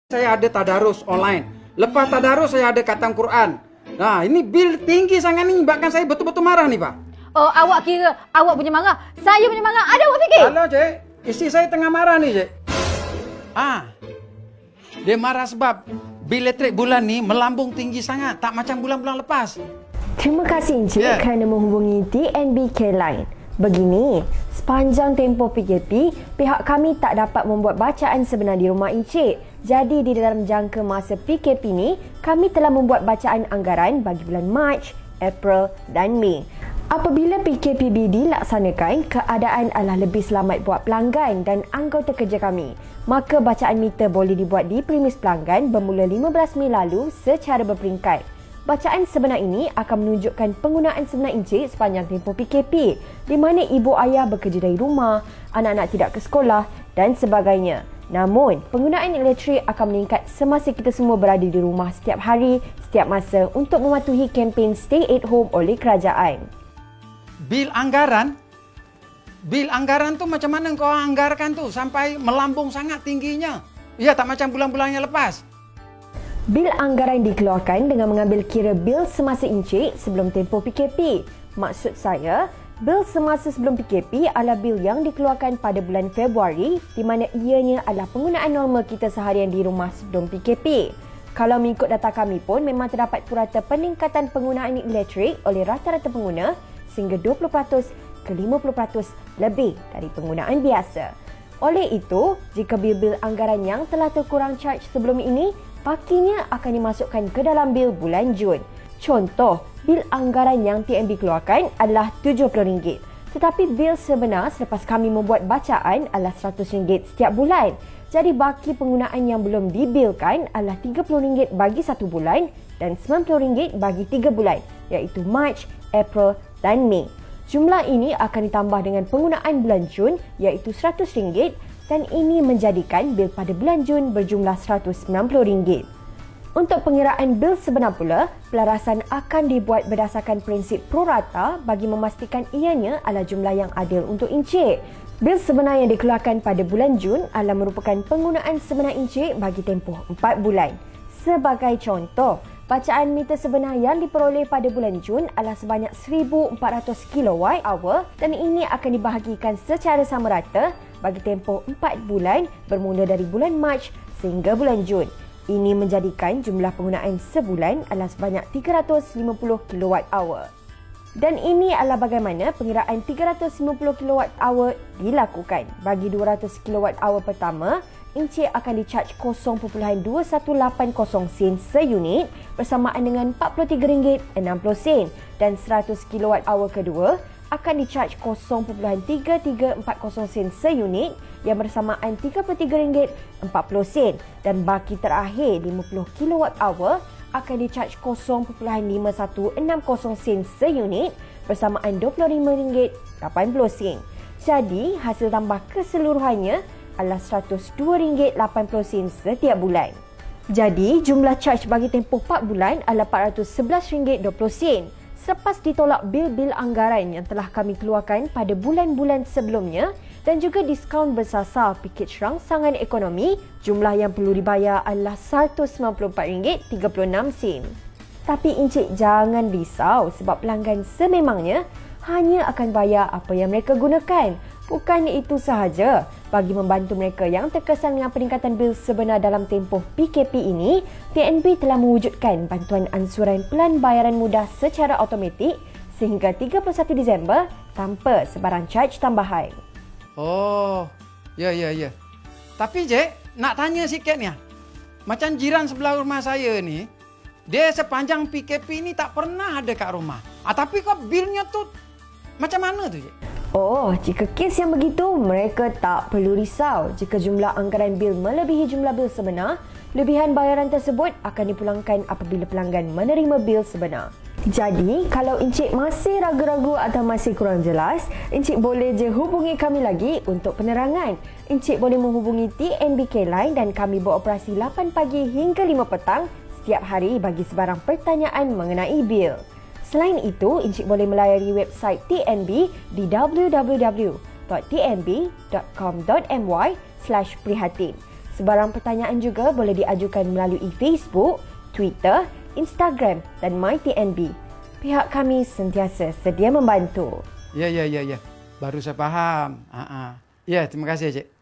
Saya ada tadarus online. Lepas tadarus saya ada khatam Quran. Nah, ini bil tinggi sangat ni, bahkan saya betul-betul marah ni, Pak. Oh, awak kira awak punya marah, saya punya marah. Ada awak fikir? Halo, Cik. Isteri saya tengah marah ni, Cik. Dia marah sebab bil elektrik bulan ni melambung tinggi sangat, tak macam bulan-bulan lepas. Terima kasih Encik kerana menghubungi TNB Line. Begini, sepanjang tempoh PKP, pihak kami tak dapat membuat bacaan sebenar di rumah Encik. Jadi di dalam jangka masa PKP ni, kami telah membuat bacaan anggaran bagi bulan Mac, April dan Mei. Apabila PKPB dilaksanakan, keadaan adalah lebih selamat buat pelanggan dan anggota kerja kami. Maka bacaan meter boleh dibuat di premis pelanggan bermula 15 Mei lalu secara berperingkat. Bacaan sebenar ini akan menunjukkan penggunaan sebenar Encik sepanjang tempoh PKP, di mana ibu ayah bekerja dari rumah, anak-anak tidak ke sekolah dan sebagainya. Namun, penggunaan elektrik akan meningkat semasa kita semua berada di rumah setiap hari, setiap masa untuk mematuhi kempen Stay at Home oleh kerajaan. Bil anggaran tu macam mana kau anggarkan tu sampai melambung sangat tingginya? Ya, tak macam bulan-bulan yang lepas. Bil anggaran dikeluarkan dengan mengambil kira bil semasa Encik sebelum tempoh PKP. Maksud saya, bil semasa sebelum PKP adalah bil yang dikeluarkan pada bulan Februari di mana ianya adalah penggunaan normal kita seharian di rumah sebelum PKP. Kalau mengikut data kami pun memang terdapat purata peningkatan penggunaan elektrik oleh rata-rata pengguna sehingga 20% ke 50% lebih dari penggunaan biasa. Oleh itu, jika bil-bil anggaran yang telah terkurang charge sebelum ini, pakinya akan dimasukkan ke dalam bil bulan Jun. Contoh, bil anggaran yang TNB keluarkan adalah RM70. Tetapi bil sebenar selepas kami membuat bacaan adalah RM100 setiap bulan. Jadi baki penggunaan yang belum dibilkan adalah RM30 bagi 1 bulan dan RM90 bagi 3 bulan, iaitu Mac, April dan Mei. Jumlah ini akan ditambah dengan penggunaan bulan Jun iaitu RM100 dan ini menjadikan bil pada bulan Jun berjumlah RM190. Untuk pengiraan bil sebenar pula, pelarasan akan dibuat berdasarkan prinsip prorata bagi memastikan ianya adalah jumlah yang adil untuk Encik. Bil sebenar yang dikeluarkan pada bulan Jun adalah merupakan penggunaan sebenar Encik bagi tempoh 4 bulan. Sebagai contoh, bacaan meter sebenar yang diperoleh pada bulan Jun adalah sebanyak 1,400 kWh dan ini akan dibahagikan secara sama rata bagi tempoh 4 bulan bermula dari bulan Mac sehingga bulan Jun. Ini menjadikan jumlah penggunaan sebulan adalah sebanyak 350 kWh. Dan ini adalah bagaimana pengiraan 350 kWh dilakukan. Bagi 200 kWh pertama, Encik akan di-charge 0.2180 sen seunit bersamaan dengan RM43.60 dan 100 kWh kedua akan di-charge 0.3340 sen seunit yang bersamaan RM33.40 dan baki terakhir 50 kWh akan di-charge 0.5160 sen seunit bersamaan RM25.80. Jadi, hasil tambah keseluruhannya adalah RM102.80 setiap bulan. Jadi, jumlah charge bagi tempoh 4 bulan adalah RM411.20. Selepas ditolak bil-bil anggaran yang telah kami keluarkan pada bulan-bulan sebelumnya dan juga diskaun bersasar pakej rangsangan ekonomi, jumlah yang perlu dibayar adalah RM194.36. Tapi Encik jangan risau sebab pelanggan sememangnya hanya akan bayar apa yang mereka gunakan. Bukan itu sahaja, bagi membantu mereka yang terkesan dengan peningkatan bil sebenar dalam tempoh PKP ini, TNB telah mewujudkan bantuan ansuran pelan bayaran mudah secara automatik sehingga 31 Disember tanpa sebarang charge tambahan. Oh, ya. Tapi Cik, nak tanya sikit ni. Macam jiran sebelah rumah saya ni, dia sepanjang PKP ni tak pernah ada kat rumah. Tapi kok bilnya tu macam mana tu, Cik? Oh, jika kes yang begitu, mereka tak perlu risau. Jika jumlah anggaran bil melebihi jumlah bil sebenar, lebihan bayaran tersebut akan dipulangkan apabila pelanggan menerima bil sebenar. Jadi, kalau Encik masih ragu-ragu atau masih kurang jelas, Encik boleh je hubungi kami lagi untuk penerangan. Encik boleh menghubungi TNB Line dan kami beroperasi 8 pagi hingga 5 petang setiap hari bagi sebarang pertanyaan mengenai bil. Selain itu, Encik boleh melayari website TNB di www.tnb.com.my/prihatin. Sebarang pertanyaan juga boleh diajukan melalui Facebook, Twitter, Instagram dan MyTNB. Pihak kami sentiasa sedia membantu. Ya. Baru saya faham. Ya, terima kasih, Cik.